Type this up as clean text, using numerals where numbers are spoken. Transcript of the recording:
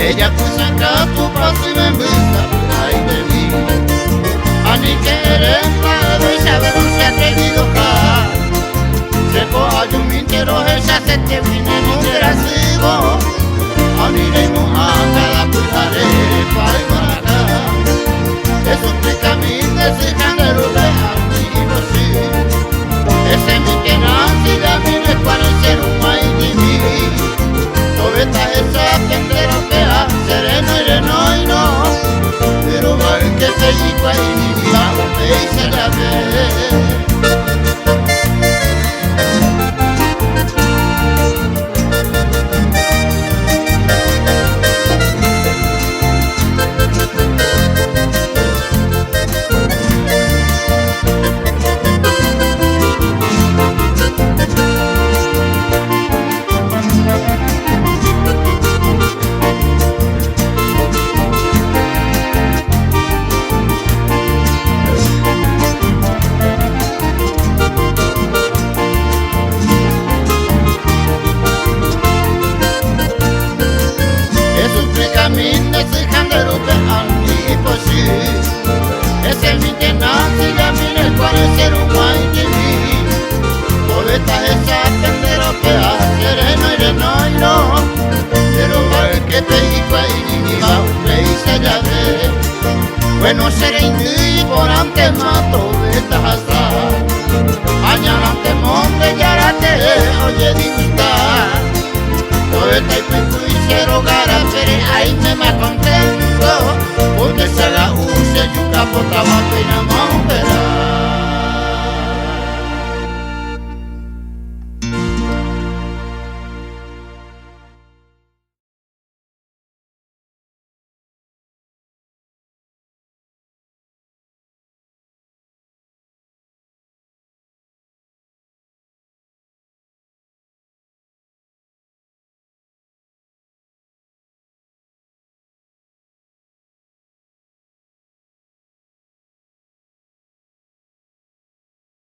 Ella puso acá tu paso y me empieza a ir de mí. A ni querer nada y saber no se ha atrevido acá. Se fue a un mintero, ella se te vine en un recibo. A ni iremos a cada pujaré para ir para acá. Es un picamín de ese candero de amigos, sí. Ese mi que nace y la mire para ser un maíz de mí. Todo esta esa pendera sereno y no, pero mal que te digo ahí mi vida me hice la vez. Ese jandero de Andy, pues sí. Ese mi que nace y ya mire parecer un guay de mí. Por esta esa pendera que sereno y no. Pero mal que te digo ahí ni mi bajo me hice ya ver. Bueno seré indy por ante mato de esta asa. Añalante monte y arate, oye disgustar. Todo esta y pecuicero gara, pero ahí me contento, porque se la use y un capo estaba pena.